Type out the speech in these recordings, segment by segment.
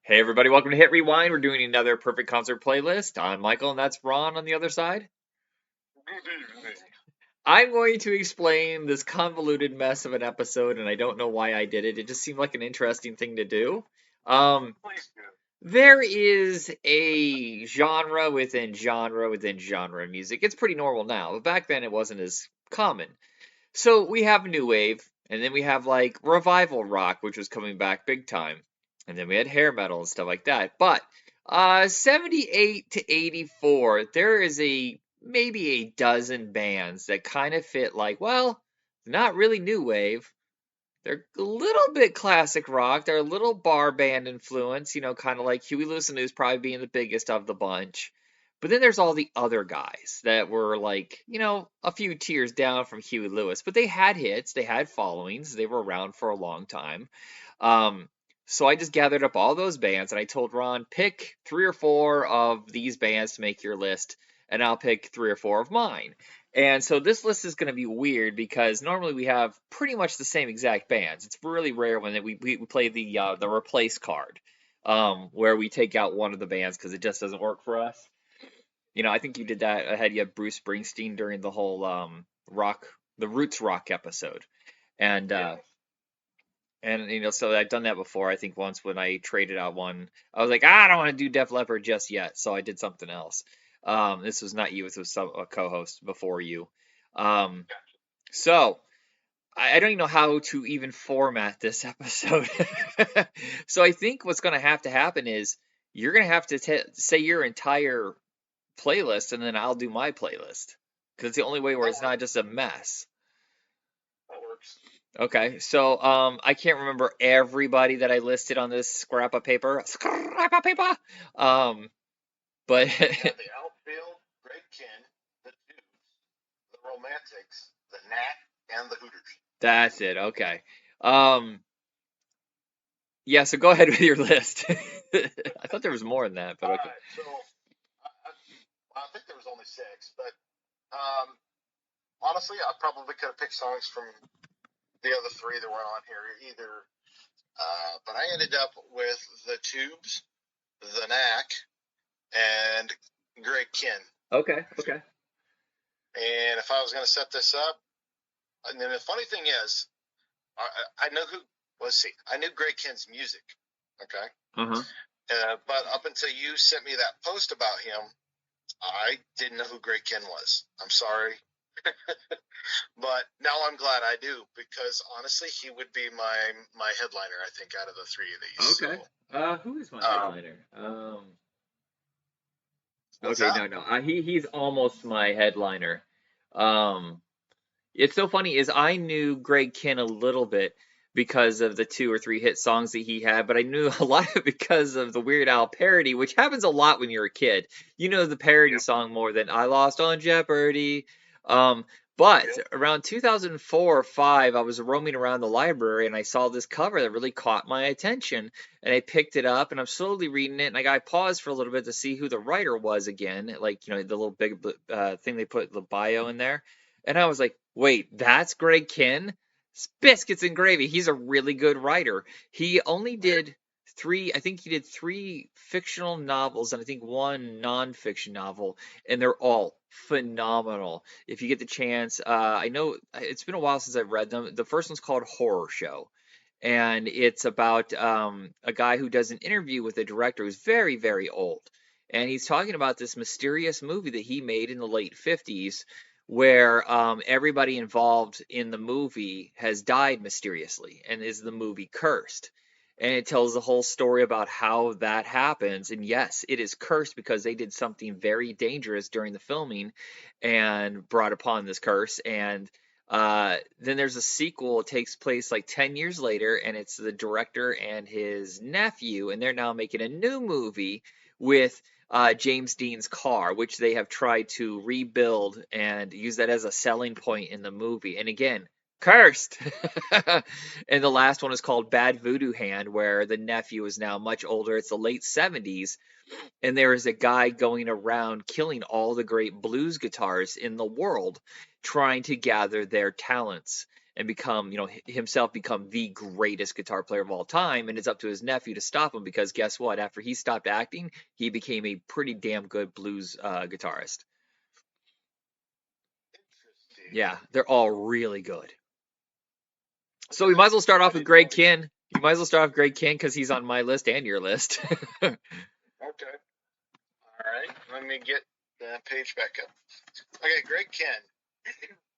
Hey everybody, welcome to Hit Rewind. We're doing another perfect concert playlist. I'm Michael and that's Ron on the other side. Good evening. I'm going to explain this convoluted mess of an episode and I don't know why I did it. It just seemed like an interesting thing to do. Um, Please do. there is a genre within genre within genre of music. It's pretty normal now, but back then it wasn't as common. So we have new wave, and then we have like revival rock, which was coming back big time, and then we had hair metal and stuff like that. But 78 to 84, there is a maybe a dozen bands that kind of fit like, well, not really new wave. They're a little bit classic rock. They're a little bar band influence, kind of like Huey Lewis and News probably being the biggest of the bunch. But then there's all the other guys that were like, a few tiers down from Huey Lewis, but they had hits, they had followings, they were around for a long time. Um, so I just gathered up all those bands and I told Ron, pick three or four of these bands to make your list, and I'll pick three or four of mine. And so this list is going to be weird because normally we have pretty much the same exact bands. It's really rare when we play the replace card, where we take out one of the bands because it just doesn't work for us. I think you did that. I had you have Bruce Springsteen during the whole the Roots rock episode, and Yeah. so I've done that before. I think once when I traded out one, I was like, I don't want to do Def Leppard just yet, so I did something else. This was not you; this was a co-host before you. Um, so I don't even know how to even format this episode. So I think what's going to happen is you're going to have to say your entire playlist, and then I'll do my playlist because it's the only way where That it's not works. just a mess. That works. Okay, so I can't remember everybody that I listed on this scrap of paper. Scrap of paper. Um, but We got the Outfield, Greg Kihn, the Tubes, the Romantics, the Knack, and the Hooters. that's it. Okay. Um, yeah. So go ahead with your list. I thought there was more than that, but All okay. right. So I think there was only six, but um, honestly, I probably could have picked songs from the other three that were on here either. But I ended up with the Tubes, the Knack, and Greg Kihn. Okay. Okay. And if I was going to set this up, and then the funny thing is, I know who. Let's see. I knew Greg Kihn's music. Okay. Uh-huh. But up until you sent me that post about him, I didn't know who Greg Kihn was. I'm sorry. But now I'm glad I do because honestly, he would be my headliner. I think out of the three of these. Okay. Who is my So, headliner? what's Okay, that? no. He's almost my headliner. Um, it's so funny is I knew Greg Kihn a little bit because of the two or three hit songs that he had, but I knew a lot of it because of the Weird Al parody, which happens a lot when you're a kid. You know the parody Yep. song more than I Lost on Jeopardy. Um, but Yep. around 2004 or 5, I was roaming around the library and I saw this cover that really caught my attention. And I picked it up and I'm slowly reading it. And I got paused for a little bit to see who the writer was again, like, the little big thing they put the bio in there. And I was like, wait, that's Greg Kihn? Biscuits and gravy. He's a really good writer. He only did I think he did three fictional novels and I think one nonfiction novel, and they're all phenomenal. If you get the chance, I know it's been a while since I've read them. The first one's called Horror Show, and it's about a guy who does an interview with a director who's very, very old. And he's talking about this mysterious movie that he made in the late 50s where everybody involved in the movie has died mysteriously and is the movie cursed. And it tells the whole story about how that happens. And yes, it is cursed because they did something very dangerous during the filming and brought upon this curse. And then there's a sequel. It takes place like 10 years later, and it's the director and his nephew, and they're now making a new movie with James Dean's car, which they have tried to rebuild and use that as a selling point in the movie. And again, cursed. And the last one is called Bad Voodoo Hand, where the nephew is now much older. It's the late 70s, and there is a guy going around killing all the great blues guitarists in the world, trying to gather their talents. and become, himself become the greatest guitar player of all time. And it's up to his nephew to stop him because guess what? After he stopped acting, he became a pretty damn good blues guitarist. Interesting. Yeah, they're all really good. So we might as well start off with Greg Kihn. You might as well start off Greg Kihn because he's on my list and your list. Okay. All right. Let me get the page back up. Okay, Greg Kihn.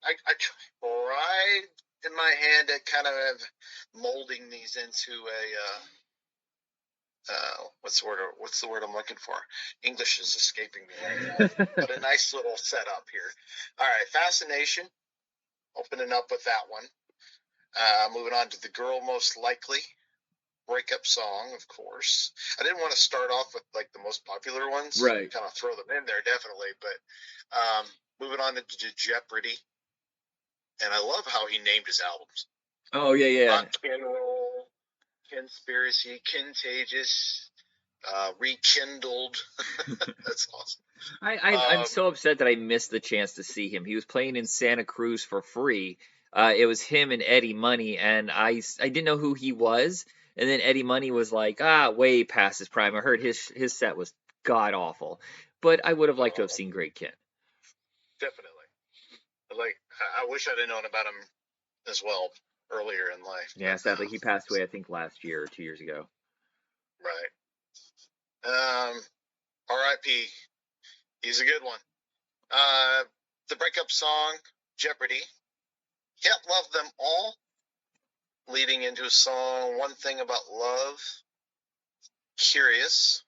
I tried in my hand at kind of molding these into what's the word I'm looking for? English is escaping me right now. But a nice little setup here. All right, Fascination. Opening up with that one. Moving on to The Girl Most Likely. Breakup song, of course. I didn't want to start off with like the most popular ones. Right. Kind of throw them in there, definitely. But moving on into Jeopardy. And I love how he named his albums. Oh, yeah. Rock and Roll, Conspiracy, Contagious, Rekindled. That's awesome. I'm so upset that I missed the chance to see him. He was playing in Santa Cruz for free. It was him and Eddie Money, and I didn't know who he was. And then Eddie Money was like, way past his prime. I heard his set was god awful, but I would have liked to have seen Greg Kihn. Definitely. Like, I wish I'd have known about him as well earlier in life. Yeah, sadly he passed away, I think last year or 2 years ago. Right. R.I.P. He's a good one. The breakup song, Jeopardy. Can't Love Them All. Leading into a song, One Thing About Love. Curious.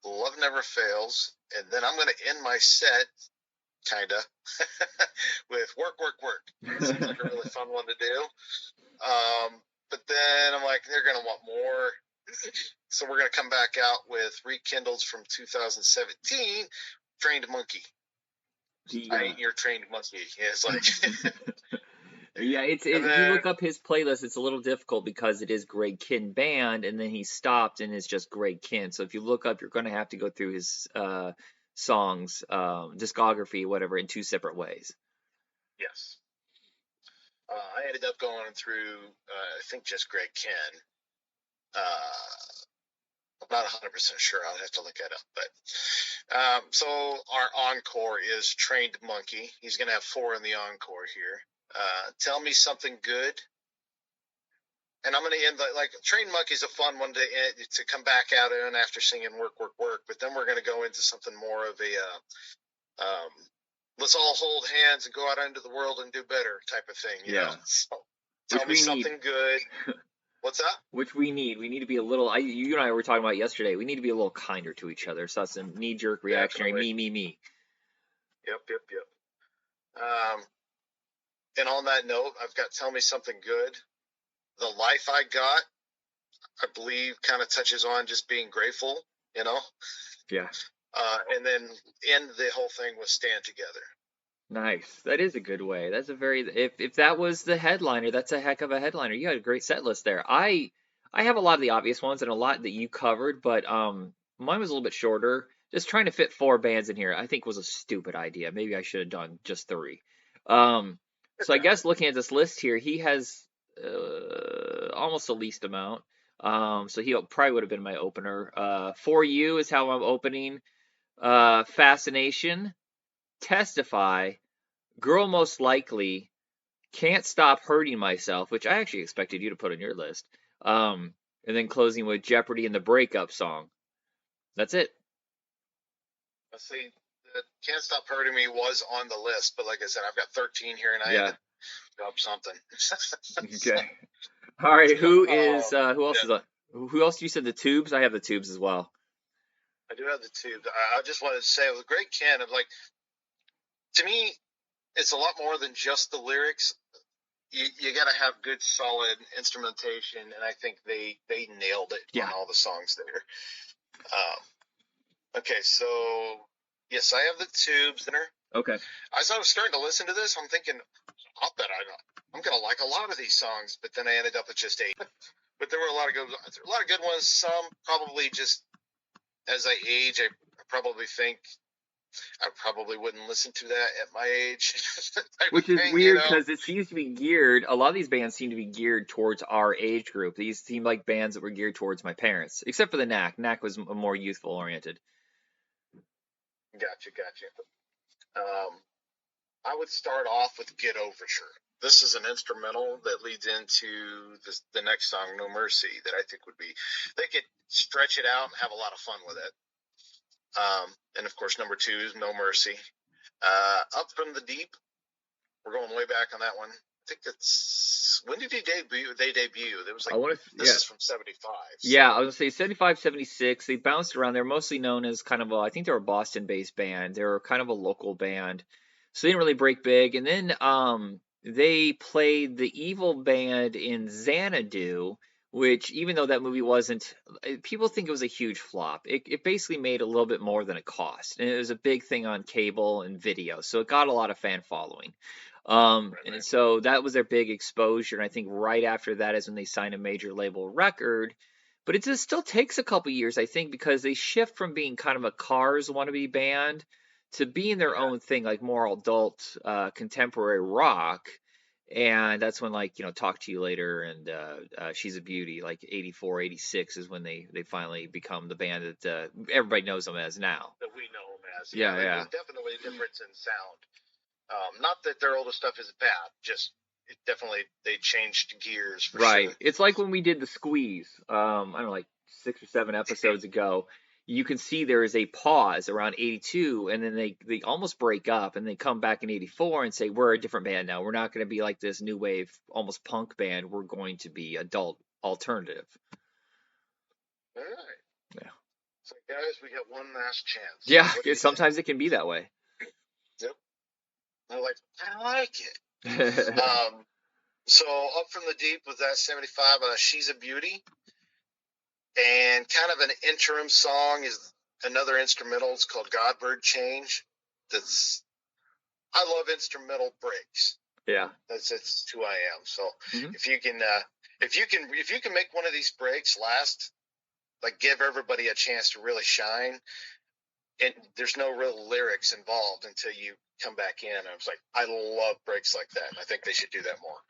Love Never Fails. And then I'm going to end my set, kind of, with Work, Work, Work. Seems like a really fun one to do. But then I'm like, they're going to want more. So we're going to come back out with Rekindled from 2017, Trained Monkey. I ain't your trained monkey. Yeah, it's like... Yeah, if you look up his playlist, it's a little difficult because it is Greg Kihn Band, and then he stopped and it's just Greg Kihn. So if you look up, you're going to have to go through his songs, discography, whatever, in two separate ways. Yes. I ended up going through, I think, just Greg Kihn. I'm not 100% sure. I'll have to look that up. But so our encore is Trained Monkey. He's going to have 4 in the encore here. Tell Me Something Good. And I'm going to end like Trained Monkey is a fun one to come back out in after singing Work, Work, Work. But then we're going to go into something more of a let's all hold hands and go out into the world and do better type of thing. You know? So, tell me something good. What's that? Which we need. We need to be a little. You and I were talking about yesterday. We need to be a little kinder to each other. So that's a knee-jerk reactionary. Me. Yep. And on that note, I've got Tell Me Something Good. The Life I Got, I believe, kind of touches on just being grateful, you know? Yeah. And then end the whole thing with Stand Together. Nice. That is a good way. That's a very if that was the headliner, that's a heck of a headliner. You had a great set list there. I have a lot of the obvious ones and a lot that you covered, but mine was a little bit shorter. Just trying to fit 4 bands in here, I think was a stupid idea. Maybe I should have done just 3. So I guess looking at this list here, he has almost the least amount. So he probably would have been my opener. For You is how I'm opening. Fascination. Testify, Girl Most Likely, Can't Stop Hurting Myself, which I actually expected you to put on your list, and then closing with Jeopardy and the Breakup Song. That's it. Let's see, Can't Stop Hurting Me was on the list, but like I said, I've got 13 here, and I had to drop something. Okay. All right, who else is on? Who else? You said the Tubes? I have the Tubes as well. I do have the Tubes. I just wanted to say, with Greg Kihn, to me, it's a lot more than just the lyrics. You got to have good, solid instrumentation, and I think they nailed it on all the songs there. Okay, so yes, I have the Tubes there. Okay. As I was starting to listen to this, I'm thinking, I'll bet I'm gonna like a lot of these songs, but then I ended up with just 8. But there were a lot of good ones. Some probably just as I age, I probably think I probably wouldn't listen to that at my age, type of Which is thing, you weird know. because it seems to be geared, a lot of these bands seem to be geared towards our age group. These seem like bands that were geared towards my parents, except for the Knack. Knack was more youthful oriented. Gotcha. I would start off with Get Overture. This is an instrumental that leads into the next song, No Mercy, that I think would be, they could stretch it out and have a lot of fun with it. And of course, number 2 is No Mercy. Up from the Deep, we're going way back on that one. I think it's, when did he debut? They debut. It was I like, want to, this yeah. is from 75. So, Yeah, I was gonna say 75, 76. They bounced around. They're mostly known as kind of a, I think they're a Boston-based band. They're kind of a local band. So they didn't really break big. And then they played the evil band in Xanadu, which even though that movie wasn't, people think it was a huge flop. It basically made a little bit more than it cost. And it was a big thing on cable and video. So it got a lot of fan following. And so that was their big exposure. And I think right after that is when they signed a major label record. But it just still takes a couple years, I think, because they shift from being kind of a Cars wannabe band to being their yeah. own thing, like more adult contemporary rock. And that's when, like, Talk to You Later and She's a Beauty, like 84, 86 is when they finally become the band that everybody knows them as now. That we know them as. Yeah, Yeah, yeah. there's definitely a difference in sound. Not that their older stuff is bad, just it definitely they changed gears for Right. sure. It's like when we did the squeeze, I don't know, like 6 or 7 episodes ago. You can see there is a pause around 82, and then they almost break up, and they come back in 84 and say, we're a different band now. We're not going to be like this new wave, almost punk band. We're going to be adult alternative. All right. Yeah. So guys, we got one last chance. Yeah, What do you think? sometimes it can be that way. Yep. I like it. So Up from the Deep with that 75, She's a Beauty, and kind of an interim song is another instrumental. It's called Godbird Change. That's, I love instrumental breaks. Yeah. That's who I am. So Mhm. if you can make one of these breaks last, like give everybody a chance to really shine, and there's no real lyrics involved until you come back in. I was like, I love breaks like that. I think they should do that more.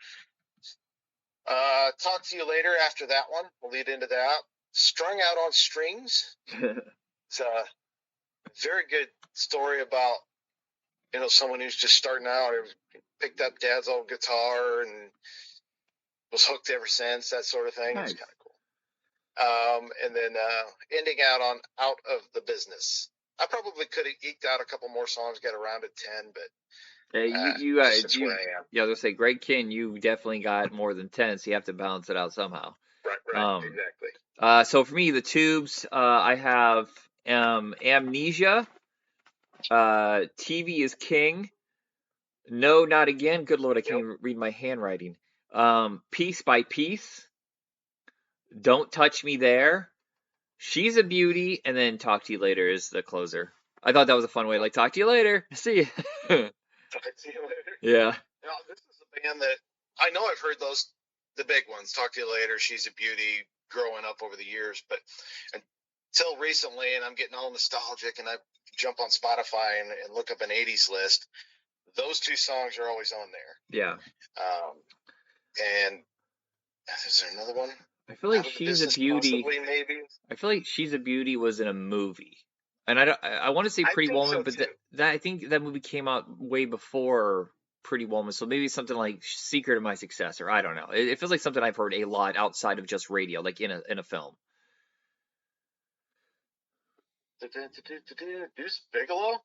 Talk to You Later after that one. We'll lead into that. Strung Out on Strings. It's a very good story about, someone who's just starting out, picked up dad's old guitar and was hooked ever since, that sort of thing. Nice. It's kind of cool. And then ending out on Out of the Business. I probably could have eked out a couple more songs, got around to 10, but Hey, that's where I am. yeah, I was gonna say, Greg Kihn, you definitely got more than 10, so you have to balance it out somehow. Right, exactly. So for me, the Tubes, I have Amnesia, TV is King, No, Not Again, good Lord, I can't even read my handwriting. Piece by Piece, Don't Touch Me There, She's a Beauty, and then Talk to You Later is the closer. I thought that was a fun way, like, talk to you later, see you. Talk to You Later. Yeah. Now, this is a band that I know I've heard the big ones, Talk to You Later, She's a Beauty, growing up over the years, but until recently, and I'm getting all nostalgic, and I jump on Spotify and look up an 80s list, those two songs are always on there. Yeah. And is there another one? I feel like She's a Beauty. Possibly, maybe. I feel like She's a Beauty was in a movie, and I want to say Pretty Woman, but that I think that movie came out way before Pretty Woman, so maybe something like Secret of My Successor. I don't know. It feels like something I've heard a lot outside of just radio, like in a film. Deuce Bigelow?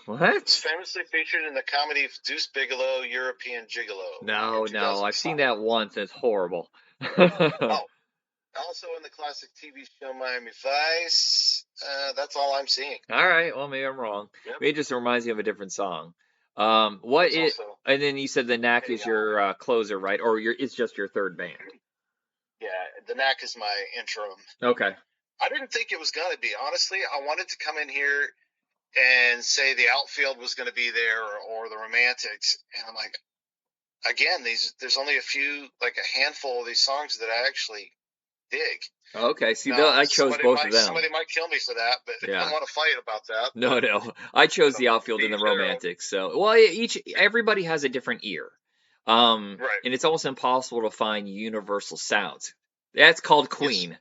What? It's famously featured in the comedy Deuce Bigelow, European Gigolo. No, I've seen that once, and it's horrible. Also in the classic TV show Miami Vice. That's all I'm seeing. All right, well, maybe I'm wrong. Yep. Maybe it just reminds me of a different song. And then you said the Knack is your closer, right? Or it's just your third band? Yeah, the Knack is my interim. Okay. I didn't think it was going to be. Honestly, I wanted to come in here and say the Outfield was going to be there or the Romantics. And I'm like, again, there's only a few, like a handful of these songs that I actually dig. Okay, see, Now I chose both of them. somebody might kill me for that, but I don't Yeah. want to fight about that. No, no. I chose But the Outfield to and the each their own. Romantics. So, well, everybody has a different ear. Right. And it's almost impossible to find universal sounds. That's called Yes. Queen.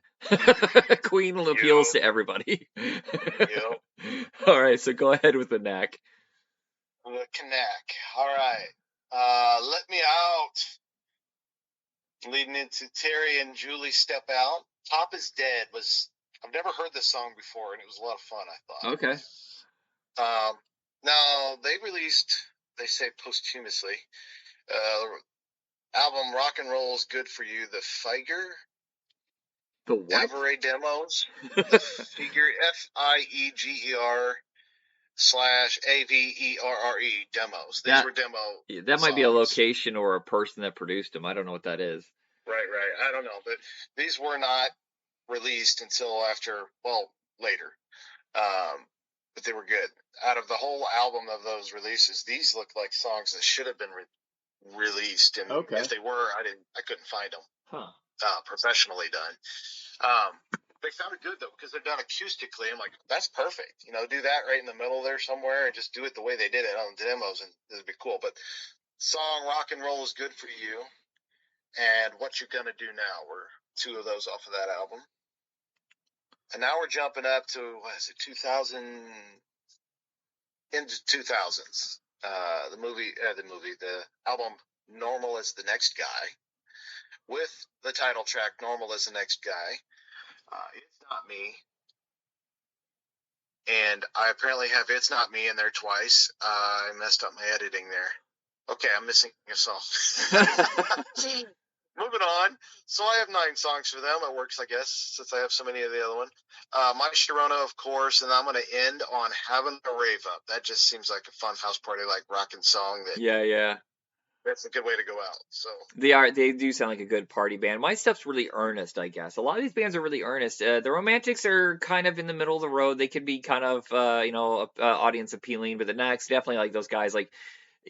Queen appeals Yep. to everybody. Yep. All right, so go ahead with the Knack. The Knack. All right. Let Me Out. Leading into Terry and Julie Step Out. Top is Dead was, I've never heard this song before, and it was a lot of fun, I Okay. thought. Now, they say posthumously, album Rock and Roll is Good for You, the Feiger The what? Avere demos. The Figure, FIEGER / AVERRE demos. These That were demo that might be a songs. location or a person that produced them. I don't know what that is. Right. I don't know, but these were not released until later. But they were good. Out of the whole album of those releases, these look like songs that should have been released, and Okay. if they were, I couldn't find them. Huh. Professionally done. They sounded good though because they're done acoustically. I'm like, that's perfect. Do that right in the middle there somewhere, and just do it the way they did it on the demos, and it'd be cool. But song "Rock and Roll is Good for You" and "What You Gonna Do Now" were two of those off of that album. And now we're jumping up to, what is it, 2000, into 2000s. The album Normal as the Next Guy, with the title track Normal as the Next Guy. It's Not Me. And I apparently have It's Not Me in there twice. I messed up my editing there. Okay, I'm missing a song. Moving on. So I have 9 songs for them. It works, I guess, since I have so many of the other one. My Sharona, of course, and I'm going to end on Having a Rave Up. That just seems like a fun house party, like rockin' song. Yeah. That's a good way to go out. So They do sound like a good party band. My stuff's really earnest, I guess. A lot of these bands are really earnest. The Romantics are kind of in the middle of the road. They could be kind of audience appealing, but the Knacks definitely like those guys like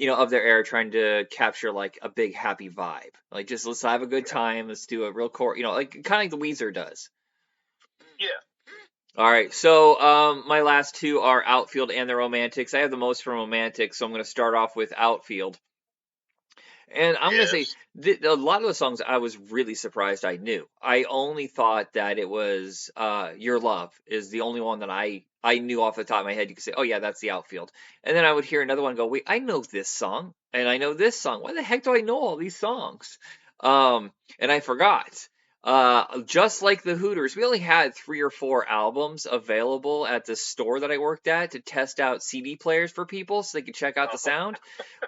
of their era trying to capture like a big happy vibe. Like just let's have a good time. Let's do a real core, like kind of like the Weezer does. yeah. All right, so my last two are Outfield and the Romantics. I have the most from Romantics, so I'm going to start off with Outfield. And I'm going to say a lot of the songs I was really surprised I knew. I only thought that it was Your Love is the only one that I knew off the top of my head. You could say, oh, yeah, that's the Outfield. And then I would hear another one and go, wait, I know this song. And I know this song. Why the heck do I know all these songs? And I forgot. Just like the Hooters, we only had 3 or 4 albums available at the store that I worked at to test out CD players for people so they could check out the sound.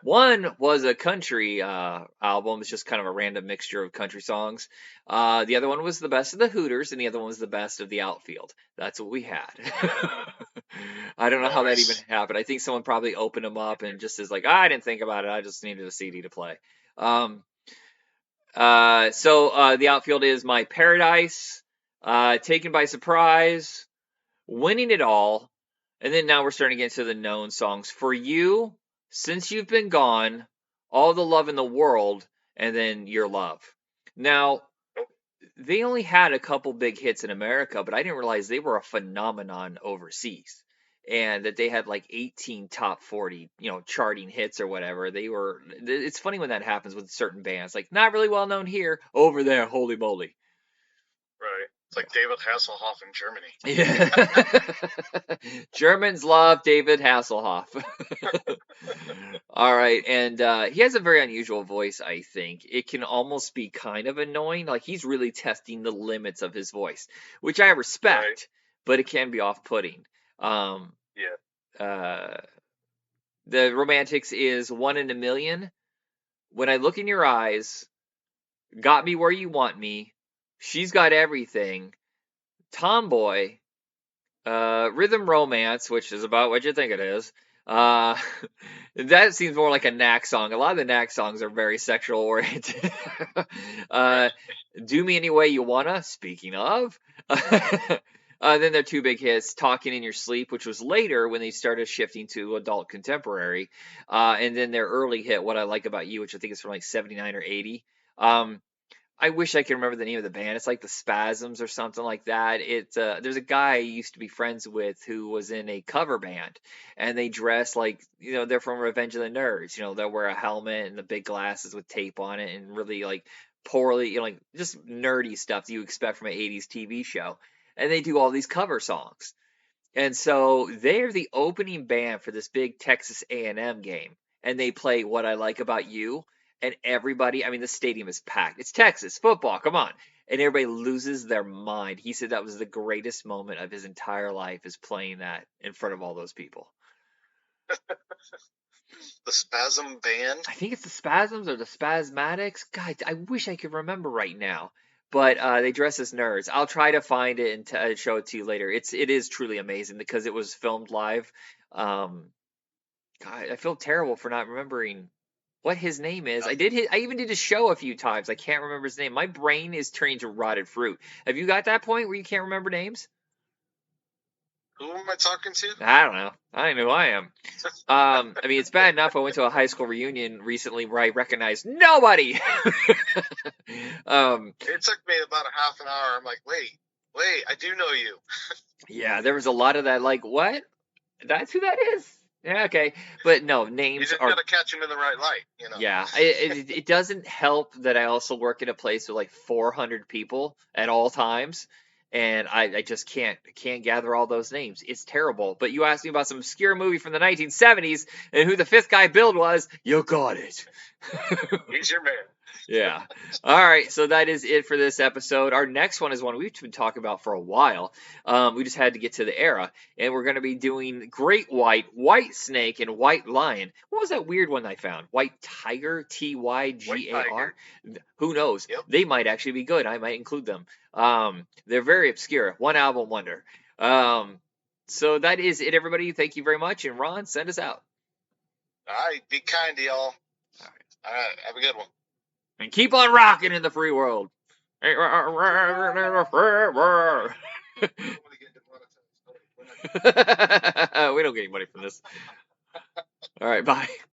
One was a country album. It's just kind of a random mixture of country songs. The other one was the best of the Hooters, and the other one was the best of the Outfield. That's what we had. I don't know how that even happened. I think someone probably opened them up and just is like, I didn't think about it. I just needed a CD to play. So the Outfield is My Paradise, Taken by Surprise, Winning It All, and then now we're starting to get into the known songs. For You, Since You've Been Gone, All the Love in the World, and then Your Love. Now, they only had a couple big hits in America, but I didn't realize they were a phenomenon overseas. And that they had like 18 top 40, charting hits or whatever. It's funny when that happens with certain bands. Like, not really well known here, over there, holy moly. Right. It's like David Hasselhoff in Germany. Yeah. Germans love David Hasselhoff. All right, and he has a very unusual voice, I think. It can almost be kind of annoying. Like, he's really testing the limits of his voice, which I respect, but it can be off-putting. The Romantics is One in a Million. When I Look in Your Eyes, Got Me Where You Want Me, She's Got Everything, Tomboy, Rhythm Romance, which is about what you think it is. That seems more like a Knack song. A lot of the Knack songs are very sexual oriented. Do Me Any Way You Wanna, speaking of. Then their 2 big hits, Talking in Your Sleep, which was later when they started shifting to adult contemporary. And then their early hit, What I Like About You, which I think is from like 79 or 80. I wish I could remember the name of the band. It's like the Spasms or something like that. There's a guy I used to be friends with who was in a cover band, and they dress like, they're from Revenge of the Nerds. They'll wear a helmet and the big glasses with tape on it, and really like poorly, like just nerdy stuff that you expect from an '80s TV show. And they do all these cover songs. And so they're the opening band for this big Texas A&M game, and they play "What I Like About You," and everybody, I mean, the stadium is packed. It's Texas football, come on. And everybody loses their mind. He said that was the greatest moment of his entire life, is playing that in front of all those people. The Spasm Band? I think it's the Spasms or the Spasmatics. God, I wish I could remember right now. But they dress as nerds. I'll try to find it and show it to you later. It is truly amazing because it was filmed live. God, I feel terrible for not remembering what his name is. I even did his show a few times. I can't remember his name. My brain is turning to rotted fruit. Have you got that point where you can't remember names? Who am I talking to? I don't know. I don't know who I am. I mean, it's bad enough I went to a high school reunion recently where I recognized nobody. It took me about a half an hour. I'm like, wait, I do know you. Yeah, there was a lot of that, like, what? That's who that is? Yeah, okay. But no, You names just are... gotta catch him in the right light, Yeah, it doesn't help that I also work in a place with like 400 people at all times, and I just can't gather all those names. It's terrible. But you asked me about some obscure movie from the 1970s and who the fifth guy billed was. You got it. He's your man. Yeah. All right. So that is it for this episode. Our next one is one we've been talking about for a while. We just had to get to the era, and we're going to be doing Great White, White Snake, and White Lion. What was that weird one I found? White Tiger, Tygar. Who knows? Yep. They might actually be good. I might include them. They're very obscure. One album wonder. So that is it, everybody. Thank you very much. And Ron, send us out. All right. Be kind to y'all. All right. Have a good one. And keep on rocking in the free world. We don't get any money from this. All right, bye.